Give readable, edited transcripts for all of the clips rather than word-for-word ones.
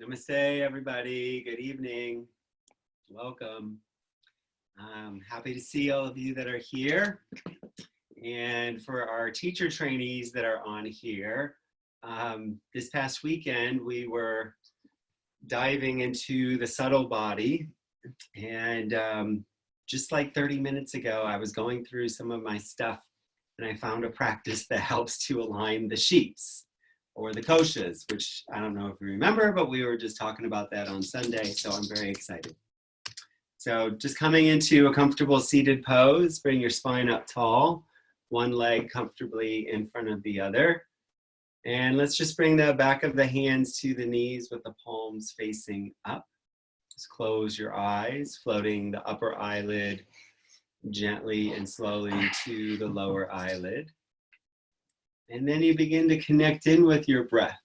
Namaste, everybody. Good evening. Welcome. I'm happy to see all of you that are here. And for our teacher trainees that are on here, this past weekend we were diving into the subtle body. And just like 30 minutes ago, I was going through some of my stuff and I found a practice that helps to align the sheets or the koshas, which I don't know if you remember, but we were just talking about that on Sunday, so I'm very excited. So just coming into a comfortable seated pose, bring your spine up tall, one leg comfortably in front of the other. And let's just bring the back of the hands to the knees with the palms facing up. Just close your eyes, floating the upper eyelid gently and slowly to the lower eyelid. And then you begin to connect in with your breath.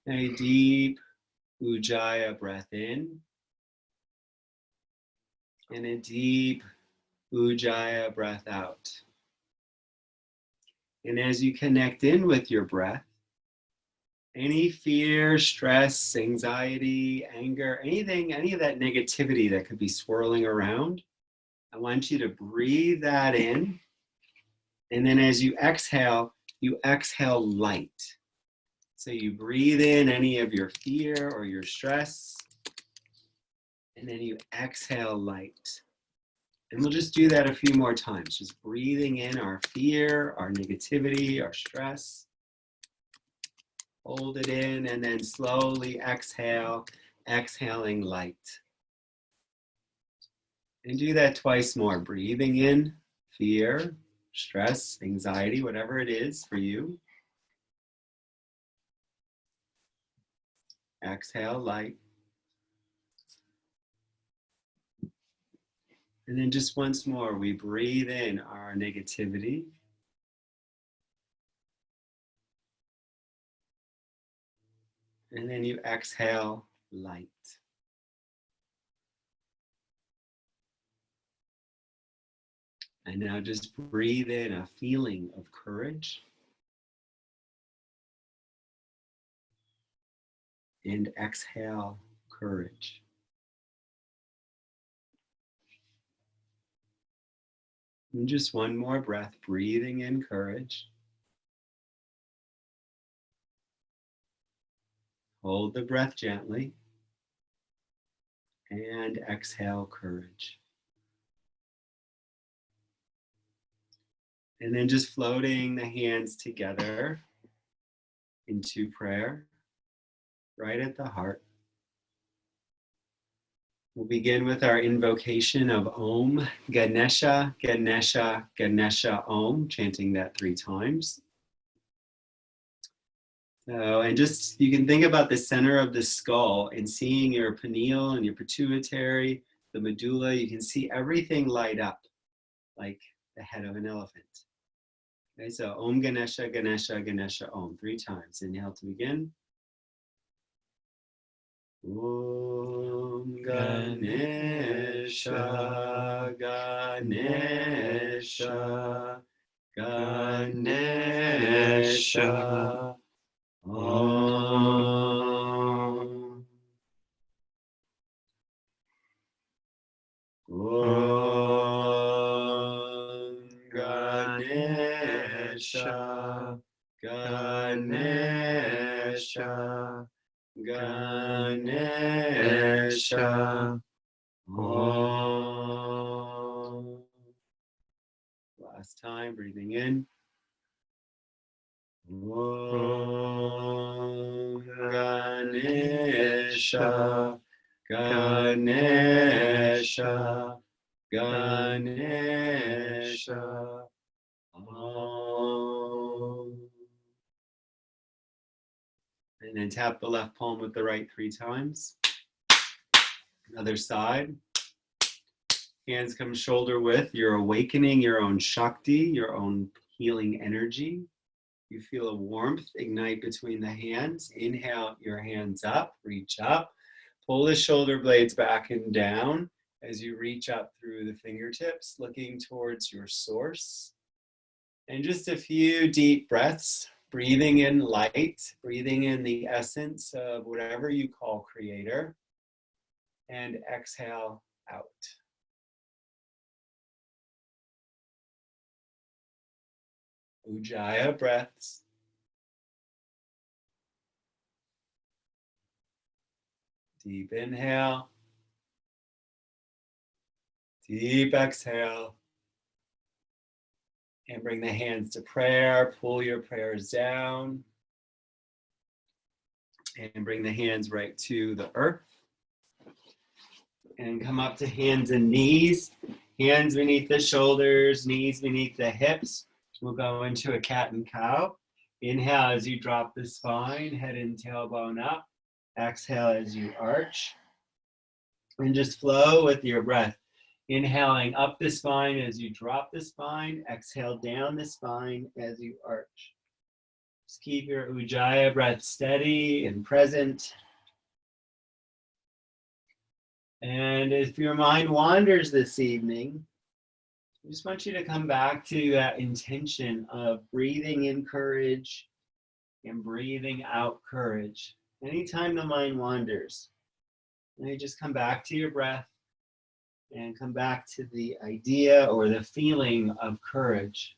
A deep Ujjayi breath in. And a deep Ujjayi breath out. And as you connect in with your breath, any fear, stress, anxiety, anger, anything, any of that negativity that could be swirling around, I want you to breathe that in. And then as you exhale light. So you breathe in any of your fear or your stress, and then you exhale light. And we'll just do that a few more times, just breathing in our fear, our negativity, our stress. Hold it in and then slowly exhale, exhaling light. And do that twice more, breathing in fear, stress, anxiety, whatever it is for you. Exhale light. And then just once more, we breathe in our negativity. And then you exhale light. And now just breathe in a feeling of courage. And exhale courage. And just one more breath, breathing in courage. Hold the breath gently. And exhale courage. And then just floating the hands together into prayer, right at the heart. We'll begin with our invocation of Om Ganesha, Ganesha, Ganesha Om, chanting that 3 times. So, and just, you can think about the center of the skull and seeing your pineal and your pituitary, the medulla, you can see everything light up like the head of an elephant. Okay, so Om Ganesha, Ganesha, Ganesha Om, 3 times. Inhale to begin. Om Ganesha, Ganesha, Ganesha Om. Om Ganesha, Ganesha, Ganesha Om. Last time, breathing in. Om Ganesha, Ganesha, Ganesha Om. And then tap the left palm with the right 3 times. Other side. Hands come shoulder width. You're awakening your own Shakti, your own healing energy. You feel a warmth ignite between the hands. Inhale your hands up, reach up. Pull the shoulder blades back and down as you reach up through the fingertips, looking towards your source. And just a few deep breaths. Breathing in light, breathing in the essence of whatever you call creator, and exhale out. Ujjayi breaths. Deep inhale. Deep exhale. And bring the hands to prayer. Pull your prayers down. And bring the hands right to the earth. And come up to hands and knees. Hands beneath the shoulders, knees beneath the hips. We'll go into a cat and cow. Inhale as you drop the spine, head and tailbone up. Exhale as you arch. And just flow with your breath. Inhaling up the spine as you drop the spine. Exhale down the spine as you arch. Just keep your Ujjayi breath steady and present. And if your mind wanders this evening, I just want you to come back to that intention of breathing in courage and breathing out courage. Anytime the mind wanders, and you just come back to your breath and come back to the idea or the feeling of courage.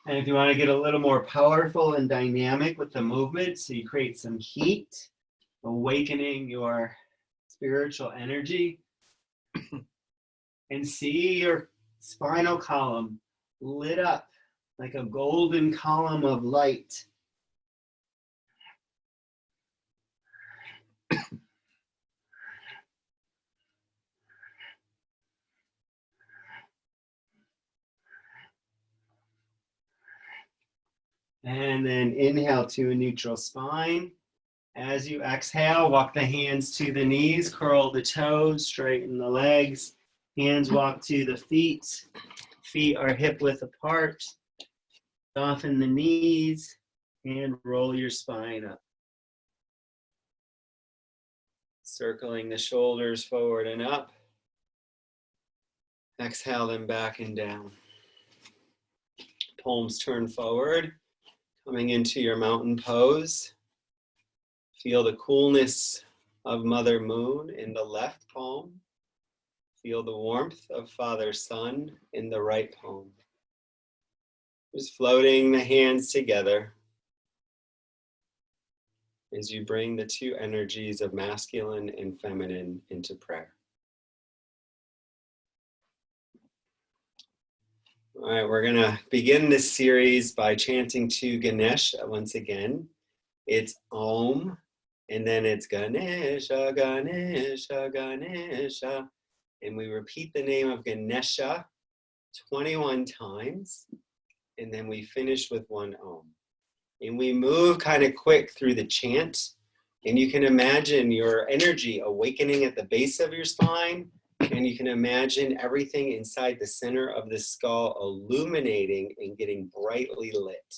And if you want to get a little more powerful and dynamic with the movement, so you create some heat, awakening your spiritual energy, and see your spinal column lit up like a golden column of light. And then inhale to a neutral spine. As you exhale, walk the hands to the knees, curl the toes, straighten the legs. Hands walk to the feet. Feet are hip width apart. Soften the knees and roll your spine up. Circling the shoulders forward and up. Exhale them back and down. Palms turn forward, coming into your mountain pose. Feel the coolness of Mother Moon in the left palm. Feel the warmth of Father Sun in the right palm. Just floating the hands together as you bring the two energies of masculine and feminine into prayer. All right, we're gonna begin this series by chanting to Ganesh once again. It's Om, and then it's Ganesha, Ganesha, Ganesha. And we repeat the name of Ganesha 21 times, and then we finish with one Om. And we move kind of quick through the chant, and you can imagine your energy awakening at the base of your spine, and you can imagine everything inside the center of the skull illuminating and getting brightly lit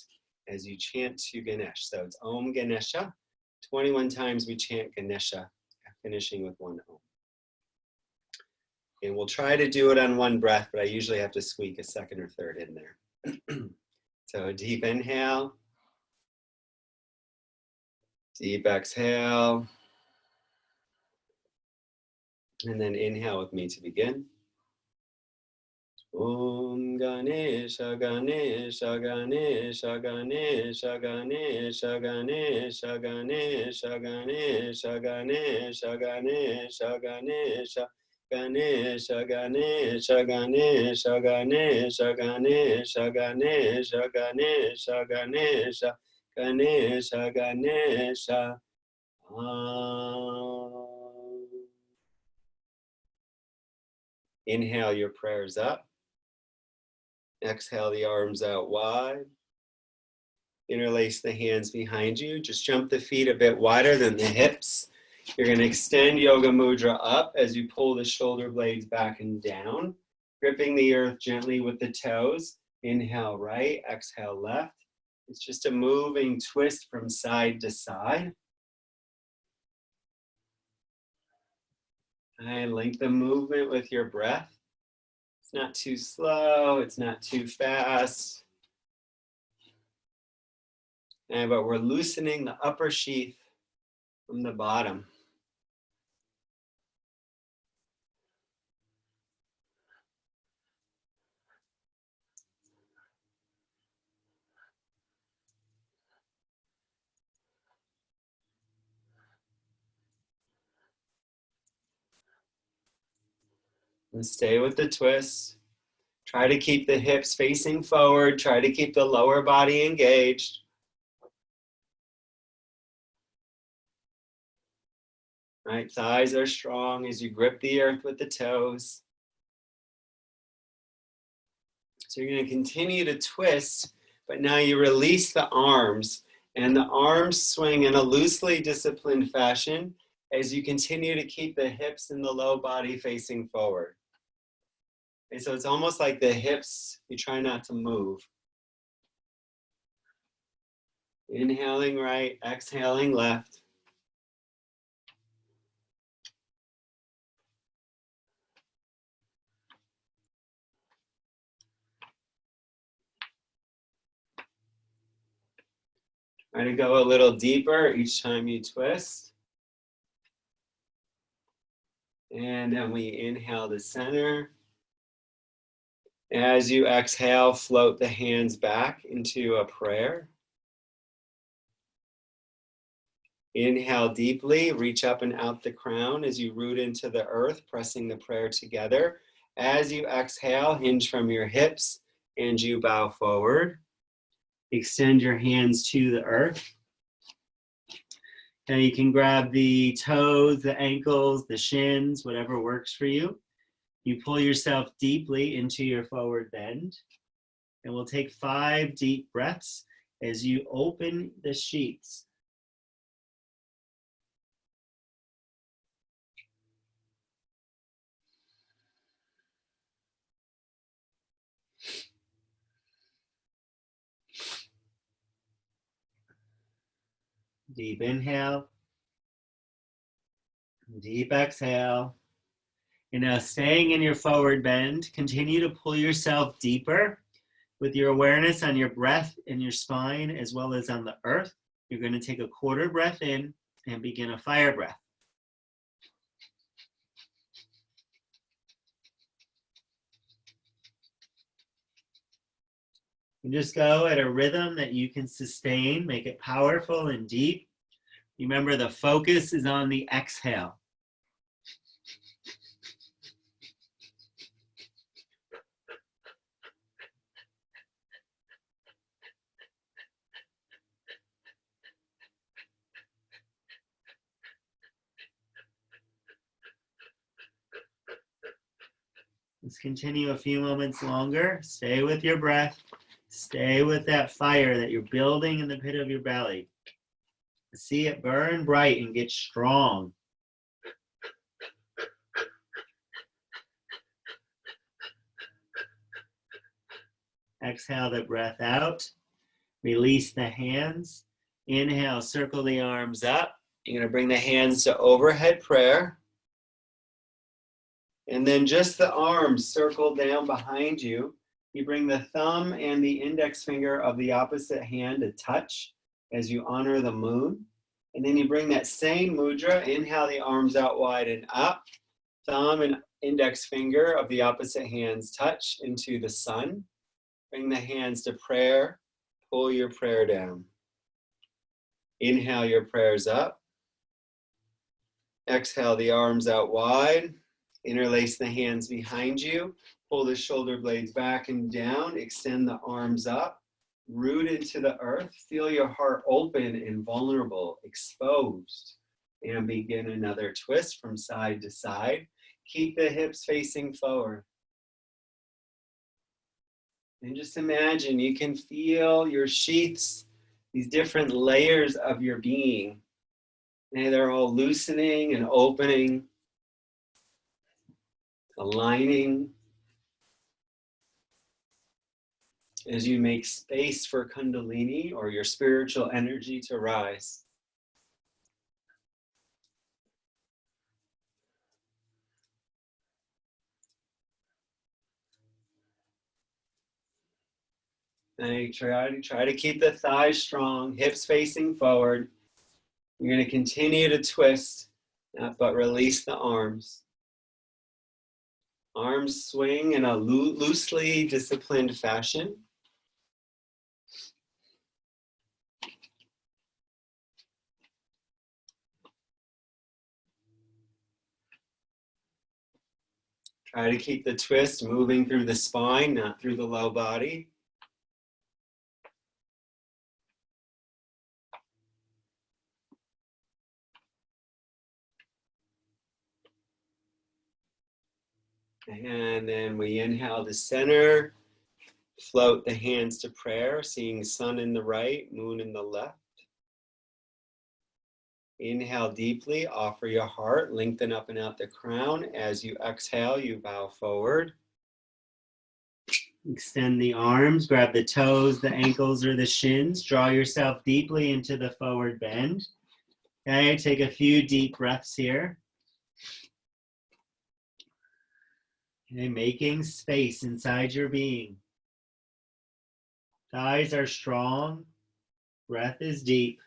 as you chant to Ganesh. So it's Om Ganesha. 21 times we chant Ganesha, finishing with one Om. And we'll try to do it on one breath, but I usually have to squeak a second or third in there. So deep inhale. Deep exhale. And then inhale with me to begin. Om Ganesha, Ganesha, Ganesha, Ganesha, Ganesha, Ganesha, Ganesha, Ganesha, Ganesha, Ganesha, Ganesha. Ganesha, Ganesha, Ganesha, Ganesha, Ganesha, Ganesha, Ganesha, Ganesha, Ganesha, Ganesha. Inhale your prayers up. Exhale the arms out wide. Interlace the hands behind you. Just jump the feet a bit wider than the hips. You're going to extend Yoga Mudra up as you pull the shoulder blades back and down, gripping the earth gently with the toes. Inhale right, exhale left. It's just a moving twist from side to side. And link the movement with your breath. It's not too slow, it's not too fast. But we're loosening the upper sheath from the bottom. And stay with the twist. Try to keep the hips facing forward. Try to keep the lower body engaged. Right, thighs are strong as you grip the earth with the toes. So you're going to continue to twist, but now you release the arms, and the arms swing in a loosely disciplined fashion as you continue to keep the hips and the low body facing forward. And so it's almost like the hips, you try not to move. Inhaling right, exhaling left. Try to go a little deeper each time you twist. And then we inhale to center. As you exhale, float the hands back into a prayer. Inhale deeply, reach up and out the crown as you root into the earth, pressing the prayer together. As you exhale, hinge from your hips and you bow forward. Extend your hands to the earth. Now you can grab the toes, the ankles, the shins, whatever works for you. You pull yourself deeply into your forward bend. And we'll take 5 deep breaths as you open the sheets. Deep inhale, deep exhale. And now staying in your forward bend, continue to pull yourself deeper with your awareness on your breath and your spine as well as on the earth. You're going to take a quarter breath in and begin a fire breath. And just go at a rhythm that you can sustain, make it powerful and deep. Remember, the focus is on the exhale. Let's continue a few moments longer. Stay with your breath. Stay with that fire that you're building in the pit of your belly. See it burn bright and get strong. Exhale the breath out. Release the hands. Inhale, circle the arms up. You're going to bring the hands to overhead prayer. And then just the arms circle down behind you. You bring the thumb and the index finger of the opposite hand to touch as you honor the moon. And then you bring that same mudra. Inhale the arms out wide and up. Thumb and index finger of the opposite hands touch into the sun. Bring the hands to prayer. Pull your prayer down. Inhale your prayers up. Exhale the arms out wide. Interlace the hands behind you. Pull the shoulder blades back and down. Extend the arms up. Root into the earth. Feel your heart open and vulnerable, exposed. And begin another twist from side to side. Keep the hips facing forward. And just imagine you can feel your sheaths, these different layers of your being. And they're all loosening and opening. Aligning as you make space for Kundalini or your spiritual energy to rise. And try to keep the thighs strong, hips facing forward. You're going to continue to twist, but release the arms. Arms swing in a loosely disciplined fashion. Try to keep the twist moving through the spine, not through the low body. And then we inhale to center, float the hands to prayer, seeing sun in the right, moon in the left. Inhale deeply, offer your heart, lengthen up and out the crown. As you exhale, you bow forward. Extend the arms, grab the toes, the ankles, or the shins. Draw yourself deeply into the forward bend. Okay, take a few deep breaths here. Okay, making space inside your being. Thighs are strong. Breath is deep.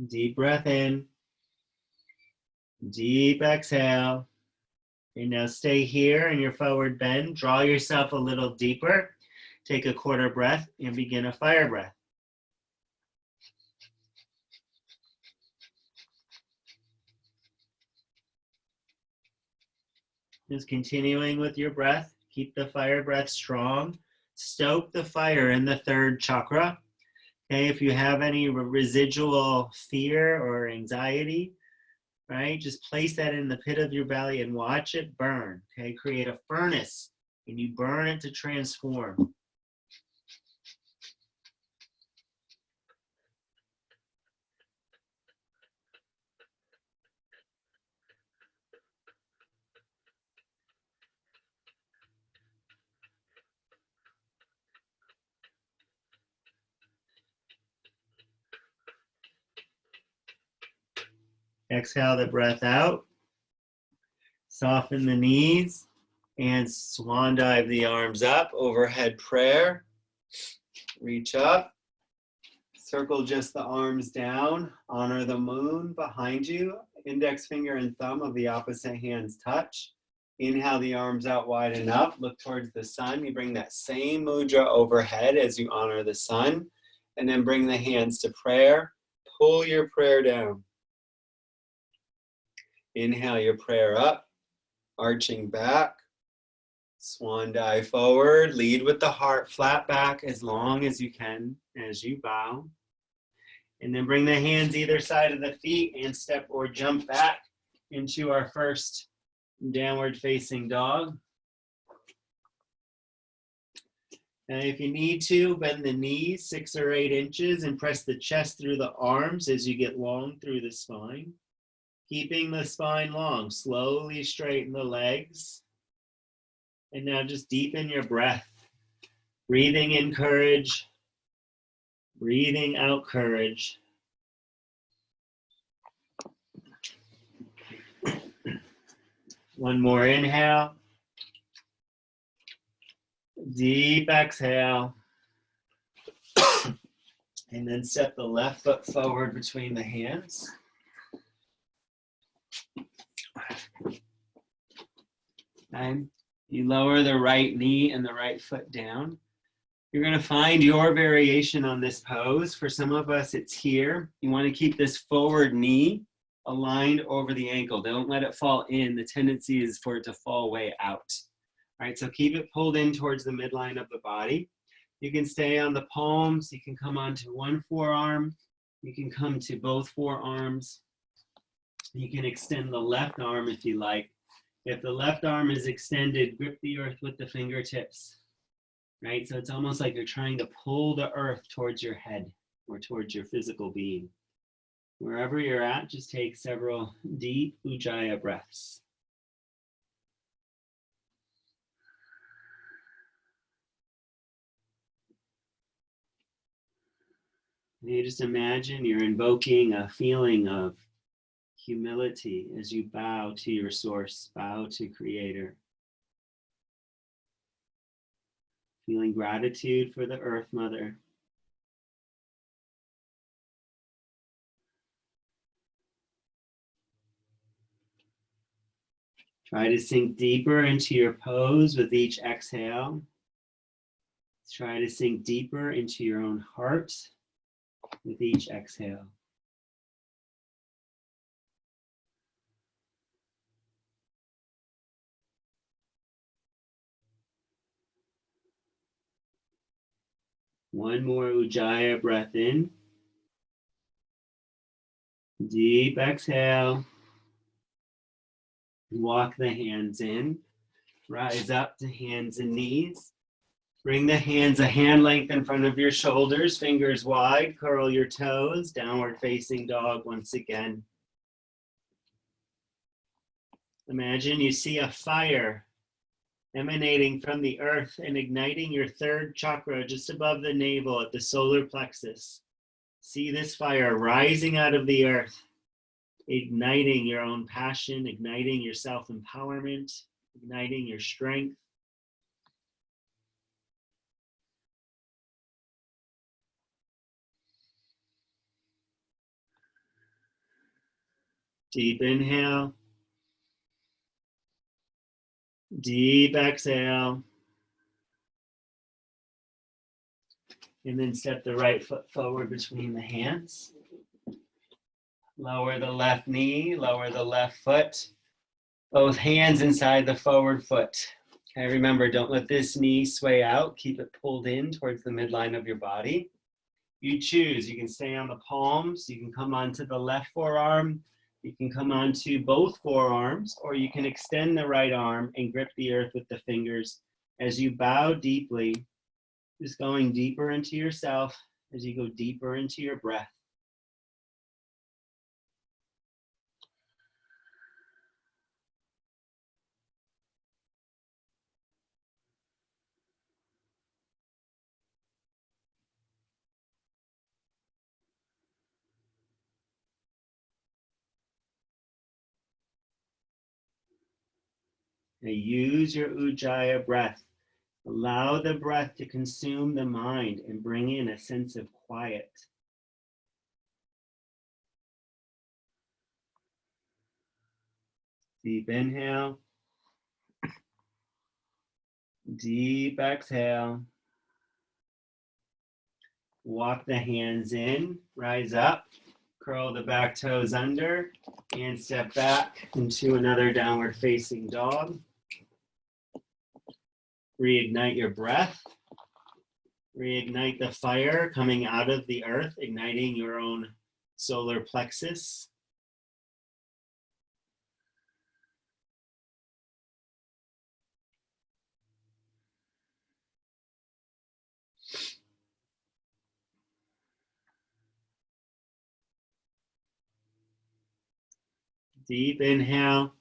Deep breath in. Deep exhale. And now stay here in your forward bend. Draw yourself a little deeper. Take a quarter breath and begin a fire breath. Just continuing with your breath. Keep the fire breath strong. Stoke the fire in the third chakra. Okay, if you have any residual fear or anxiety, right, just place that in the pit of your belly and watch it burn. Okay, create a furnace and you burn it to transform. Exhale the breath out. Soften the knees and swan dive the arms up. Overhead prayer. Reach up. Circle just the arms down. Honor the moon behind you. Index finger and thumb of the opposite hands touch. Inhale the arms out wide and up. Look towards the sun. You bring that same mudra overhead as you honor the sun. And then bring the hands to prayer. Pull your prayer down. Inhale your prayer up, arching back, swan dive forward, lead with the heart, flat back as long as you can as you bow. And then bring the hands either side of the feet and step or jump back into our first downward facing dog. And if you need to, bend the knees 6 or 8 inches and press the chest through the arms as you get long through the spine. Keeping the spine long, slowly straighten the legs. And now just deepen your breath. Breathing in courage, breathing out courage. One more inhale. Deep exhale. And then step the left foot forward between the hands. And you lower the right knee and the right foot down. You're going to find your variation on this pose. For some of us, it's here. You want to keep this forward knee aligned over the ankle. Don't let it fall in. The tendency is for it to fall way out. All right, so keep it pulled in towards the midline of the body. You can stay on the palms. You can come onto one forearm. You can come to both forearms. You can extend the left arm if you like. If the left arm is extended, grip the earth with the fingertips, right? So it's almost like you're trying to pull the earth towards your head or towards your physical being. Wherever you're at, just take several deep Ujjayi breaths. And you just imagine you're invoking a feeling of humility as you bow to your source, bow to Creator. Feeling gratitude for the Earth Mother. Try to sink deeper into your pose with each exhale. Try to sink deeper into your own heart with each exhale. One more Ujjayi breath in. Deep exhale. Walk the hands in. Rise up to hands and knees. Bring the hands a hand length in front of your shoulders, fingers wide, curl your toes, downward facing dog once again. Imagine you see a fire emanating from the earth and igniting your third chakra just above the navel at the solar plexus. See this fire rising out of the earth, igniting your own passion, igniting your self-empowerment, igniting your strength. Deep inhale. Deep exhale. And then step the right foot forward between the hands. Lower the left knee, lower the left foot. Both hands inside the forward foot. Okay, remember, don't let this knee sway out. Keep it pulled in towards the midline of your body. You choose. You can stay on the palms. You can come onto the left forearm. You can come onto both forearms, or you can extend the right arm and grip the earth with the fingers as you bow deeply, just going deeper into yourself as you go deeper into your breath. Now use your Ujjayi breath. Allow the breath to consume the mind and bring in a sense of quiet. Deep inhale. Deep exhale. Walk the hands in, rise up, curl the back toes under, and step back into another downward facing dog. Reignite your breath. Reignite the fire coming out of the earth, igniting your own solar plexus. Deep inhale.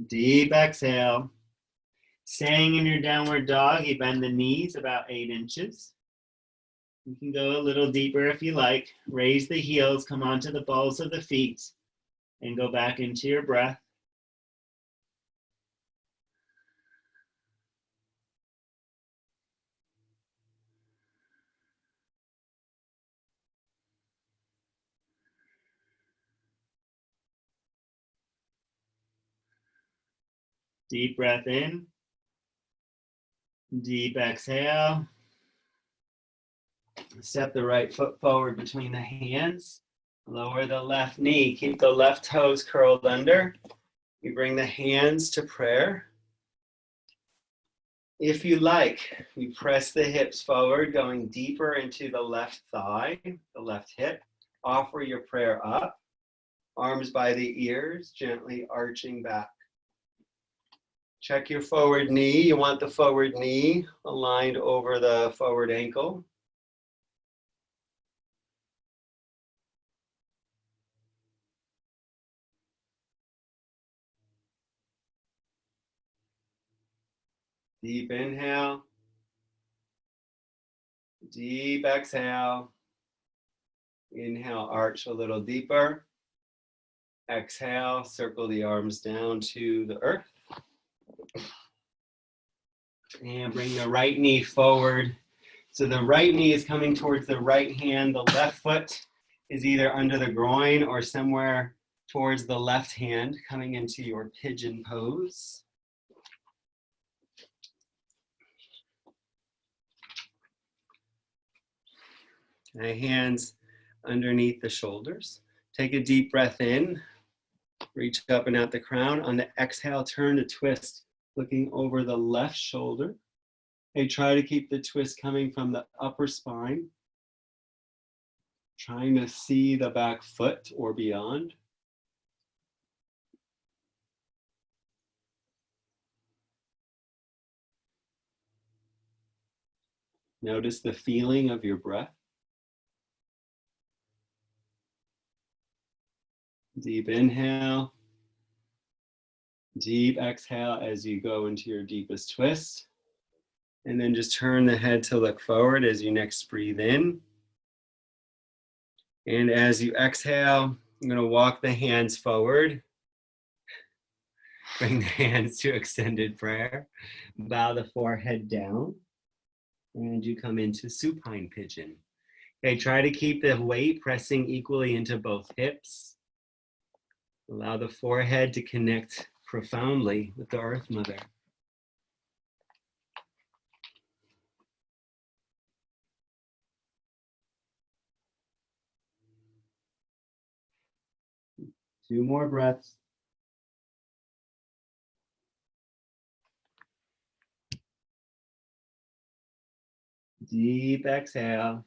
Deep exhale. Staying in your downward dog, you bend the knees about 8 inches. You can go a little deeper if you like. Raise the heels, come onto the balls of the feet, and go back into your breath. Deep breath in. Deep exhale. Step the right foot forward between the hands. Lower the left knee. Keep the left toes curled under. You bring the hands to prayer. If you like, you press the hips forward, going deeper into the left thigh, the left hip. Offer your prayer up. Arms by the ears, gently arching back. Check your forward knee. You want the forward knee aligned over the forward ankle. Deep inhale. Deep exhale. Inhale, arch a little deeper. Exhale, circle the arms down to the earth. And bring the right knee forward. So the right knee is coming towards the right hand. The left foot is either under the groin or somewhere towards the left hand, coming into your pigeon pose. Hands underneath the shoulders. Take a deep breath in. Reach up and out the crown. On the exhale, turn to twist, looking over the left shoulder. Hey, try to keep the twist coming from the upper spine. Trying to see the back foot or beyond. Notice the feeling of your breath. Deep inhale. Deep exhale as you go into your deepest twist. And then just turn the head to look forward as you next breathe in. And as you exhale, I'm going to walk the hands forward. Bring the hands to extended prayer. Bow the forehead down. And you come into supine pigeon. Okay, try to keep the weight pressing equally into both hips. Allow the forehead to connect profoundly with the Earth Mother. Two more breaths. Deep exhale.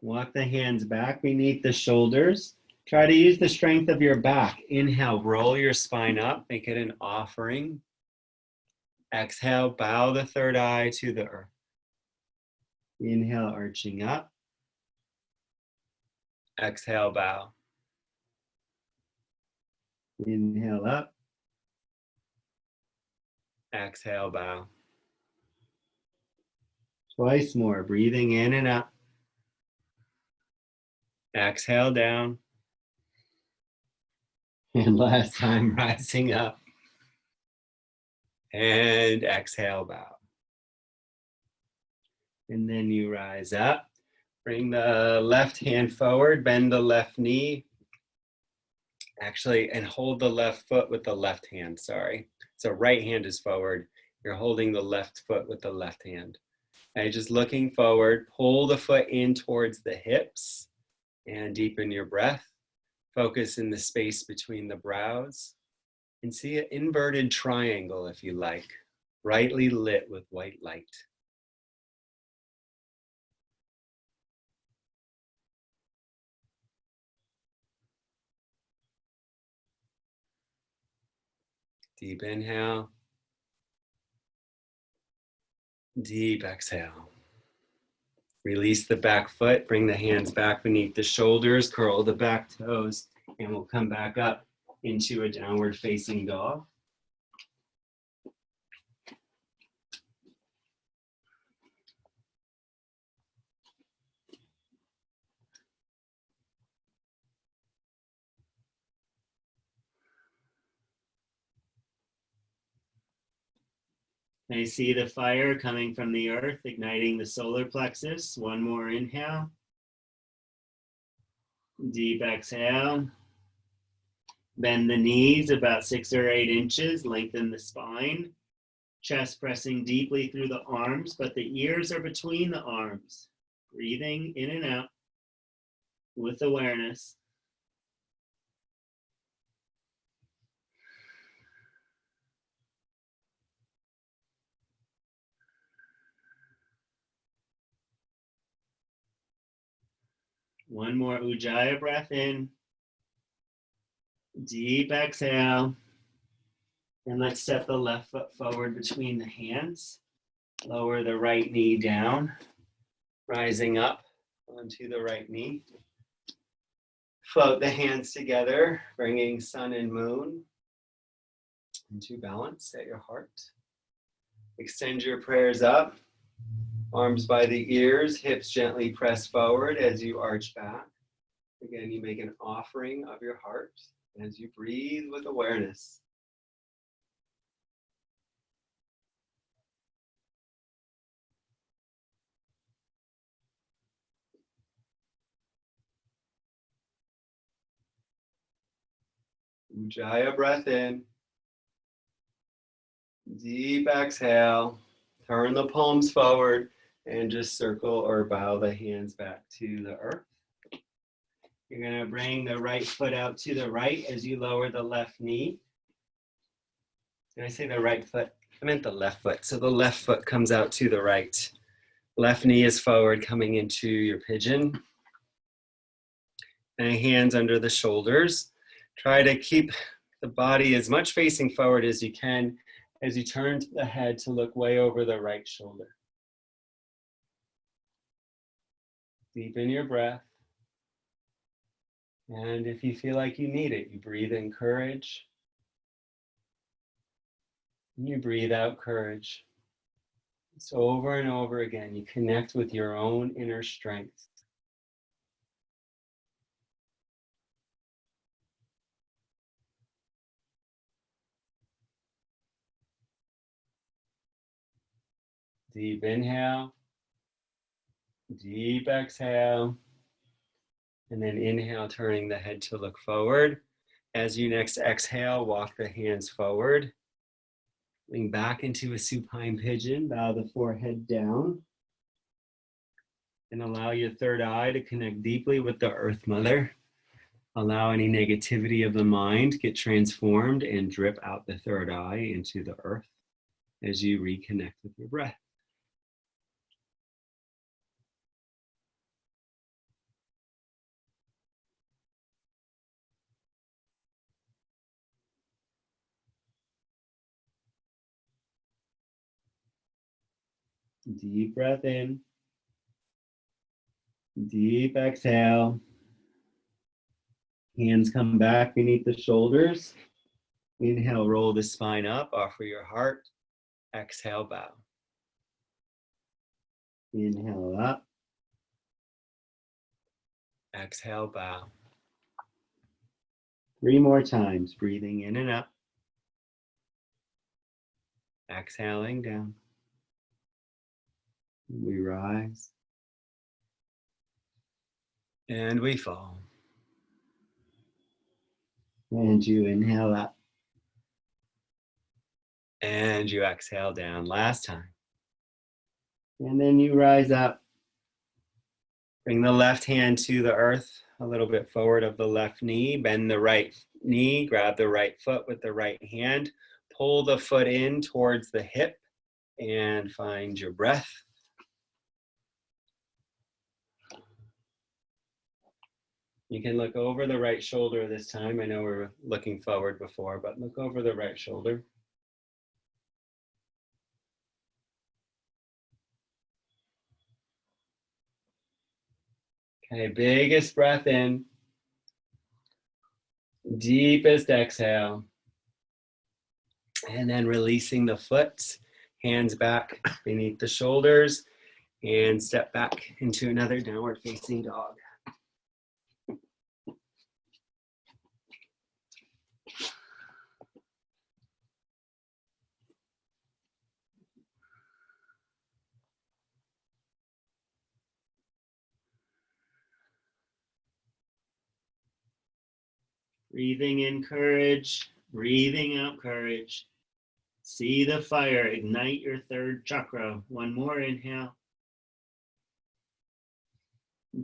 Walk the hands back beneath the shoulders. Try to use the strength of your back. Inhale, roll your spine up, make it an offering. Exhale, bow the third eye to the earth. Inhale, arching up. Exhale, bow. Inhale up. Exhale, bow. Twice more, breathing in and up. Exhale down. And last time, rising up. And exhale, bow. And then you rise up. Bring the left hand forward, bend the left knee. Actually, and hold the left foot with the left hand, sorry. So right hand is forward. You're holding the left foot with the left hand. Okay, just looking forward, pull the foot in towards the hips and deepen your breath. Focus in the space between the brows and see an inverted triangle if you like, brightly lit with white light. Deep inhale. Deep exhale. Release the back foot, bring the hands back beneath the shoulders, curl the back toes, and we'll come back up into a downward facing dog. I see the fire coming from the earth, igniting the solar plexus. One more inhale. Deep exhale. Bend the knees about 6 or 8 inches, lengthen the spine. Chest pressing deeply through the arms, but the ears are between the arms. Breathing in and out with awareness. One more Ujjayi breath in. Deep exhale. And let's step the left foot forward between the hands. Lower the right knee down. Rising up onto the right knee. Float the hands together, bringing sun and moon into balance at your heart. Extend your prayers up. Arms by the ears, hips gently press forward as you arch back. Again, you make an offering of your heart as you breathe with awareness. Ujjayi breath in. Deep exhale. Turn the palms forward and just circle or bow the hands back to the earth. You're going to bring the right foot out to the right as you lower the left knee. Did I say the right foot? I meant the left foot. So the left foot comes out to the right. Left knee is forward, coming into your pigeon. And hands under the shoulders. Try to keep the body as much facing forward as you can as you turn the head to look way over the right shoulder. Deepen your breath. And if you feel like you need it, you breathe in courage. And you breathe out courage. So over and over again, you connect with your own inner strength. Deep inhale, deep exhale, and then inhale, turning the head to look forward. As you next exhale, walk the hands forward. Lean back into a supine pigeon, bow the forehead down. And allow your third eye to connect deeply with the Earth Mother. Allow any negativity of the mind get transformed and drip out the third eye into the earth as you reconnect with your breath. Deep breath in. Deep exhale. Hands come back beneath the shoulders. Inhale, roll the spine up, offer your heart. Exhale, bow. Inhale up. Exhale, bow. 3 more times, breathing in and up. Exhaling down. We rise. And we fall. And you inhale up. And you exhale down. Last time. And then you rise up. Bring the left hand to the earth, a little bit forward of the left knee. Bend the right knee. Grab the right foot with the right hand. Pull the foot in towards the hip and find your breath. You can look over the right shoulder this time. I know we were looking forward before, but look over the right shoulder. Okay, biggest breath in. Deepest exhale. And then releasing the foot, hands back beneath the shoulders, and step back into another downward facing dog. Breathing in courage, breathing out courage. See the fire ignite your third chakra. One more inhale.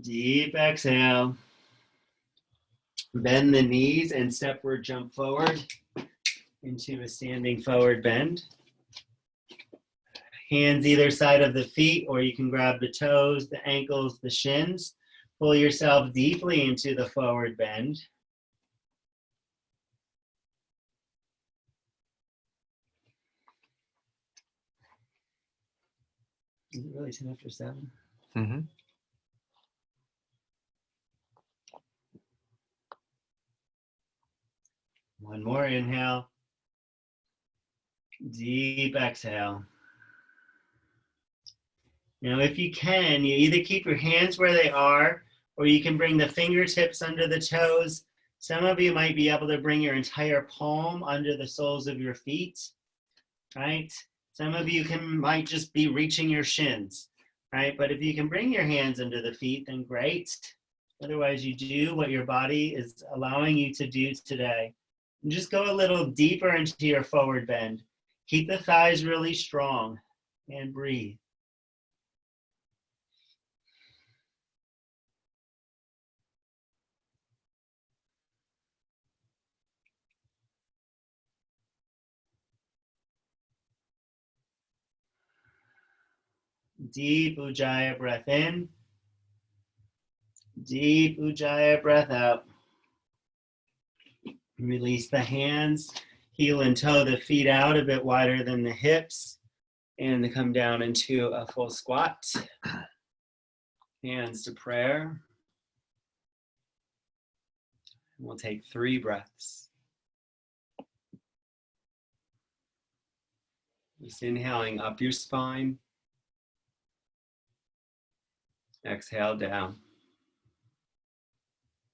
Deep exhale. Bend the knees and stepward jump forward into a standing forward bend. Hands either side of the feet, or you can grab the toes, the ankles, the shins. Pull yourself deeply into the forward bend. Is it really 10 after 7? Mm-hmm. One more inhale. Deep exhale. Now, if you can, you either keep your hands where they are, or you can bring the fingertips under the toes. Some of you might be able to bring your entire palm under the soles of your feet, right? Some of you might just be reaching your shins, right? But if you can bring your hands under the feet, then great. Otherwise, you do what your body is allowing you to do today. And just go a little deeper into your forward bend. Keep the thighs really strong and breathe. Deep Ujjayi breath in. Deep Ujjayi breath out. Release the hands. Heel and toe the feet out a bit wider than the hips. And come down into a full squat. Hands to prayer. We'll take 3 breaths. Just inhaling up your spine. Exhale down.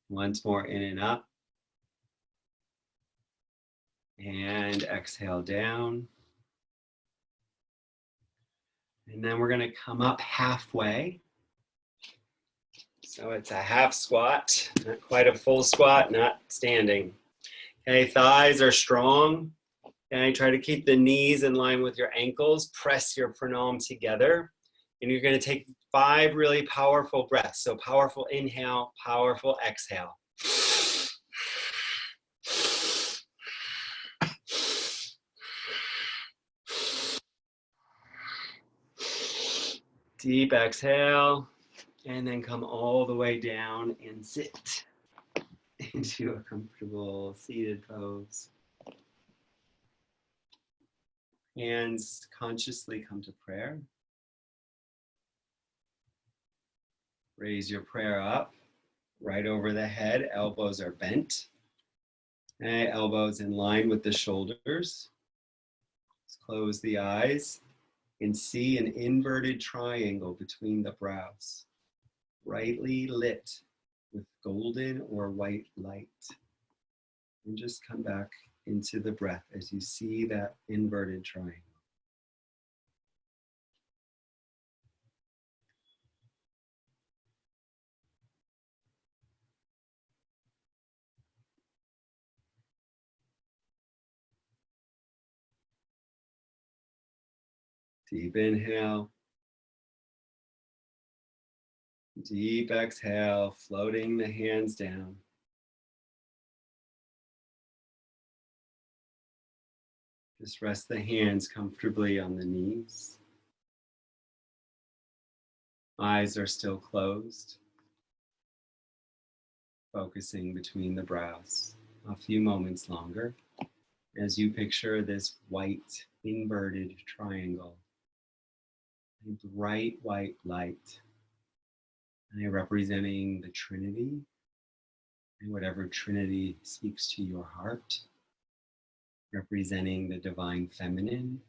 Once more, in and up. And exhale down. And then we're going to come up halfway. So it's a half squat, not quite a full squat, not standing. Okay, thighs are strong. Okay, try to keep the knees in line with your ankles. Press your pranam together. And you're going to take 5 really powerful breaths. So powerful inhale, powerful exhale. Deep exhale, and then come all the way down and sit into a comfortable seated pose. Hands consciously come to prayer. Raise your prayer up, right over the head. Elbows are bent. Okay, elbows in line with the shoulders. Let's close the eyes and see an inverted triangle between the brows, brightly lit with golden or white light. And just come back into the breath as you see that inverted triangle. Deep inhale. Deep exhale, floating the hands down. Just rest the hands comfortably on the knees. Eyes are still closed. Focusing between the brows. A few moments longer as you picture this white inverted triangle. A bright white light. And representing the Trinity and whatever Trinity speaks to your heart. Representing the divine feminine,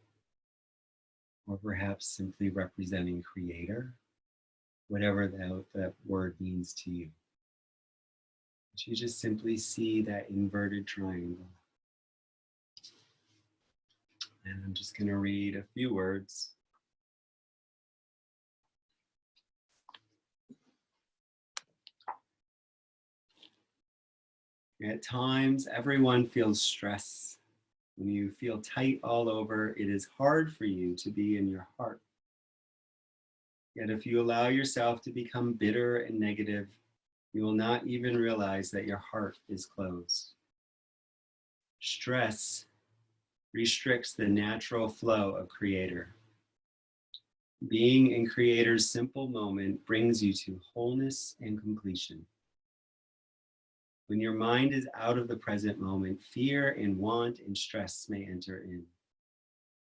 or perhaps simply representing Creator, whatever that word means to you. But you just simply see that inverted triangle. And I'm just going to read a few words. At times, everyone feels stress. When you feel tight all over, it is hard for you to be in your heart. Yet if you allow yourself to become bitter and negative, you will not even realize that your heart is closed. Stress restricts the natural flow of Creator. Being in Creator's simple moment brings you to wholeness and completion. When your mind is out of the present moment, fear and want and stress may enter in.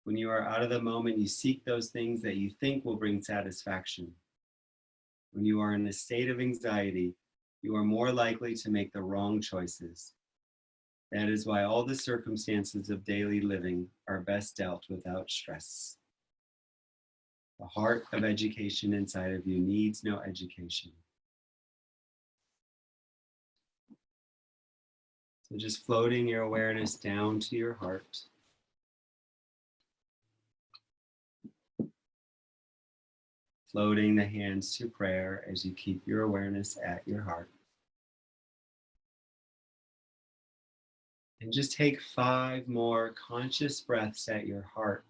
When you are out of the moment, you seek those things that you think will bring satisfaction. When you are in a state of anxiety, you are more likely to make the wrong choices. That is why all the circumstances of daily living are best dealt without stress. The heart of education inside of you needs no education. So just floating your awareness down to your heart. Floating the hands to prayer as you keep your awareness at your heart. And just take 5 more conscious breaths at your heart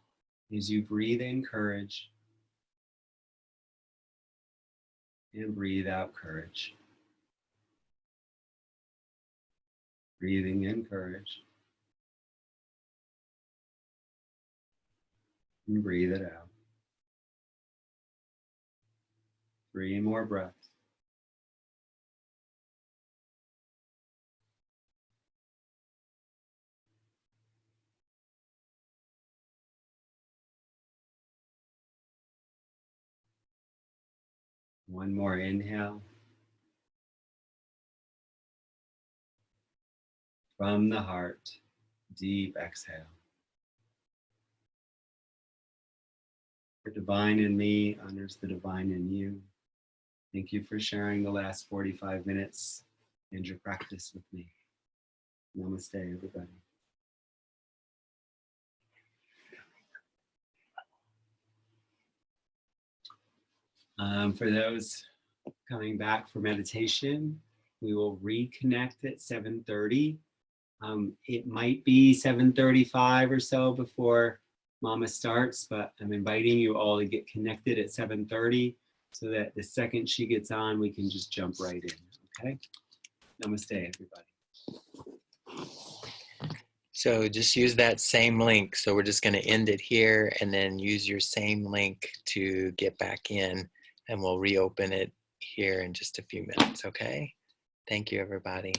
as you breathe in courage and breathe out courage. Breathing in courage and breathe it out. 3 more breaths. One more inhale. From the heart, deep exhale. The divine in me honors the divine in you. Thank you for sharing the last 45 minutes and your practice with me. Namaste, everybody. For those coming back for meditation, we will reconnect at 7:30. It might be 7:35 or so before Mama starts, but I'm inviting you all to get connected at 7:30 so that the second she gets on, we can just jump right in, okay? Namaste, everybody. So just use that same link. So we're just going to end it here and then use your same link to get back in, and we'll reopen it here in just a few minutes, okay? Thank you, everybody.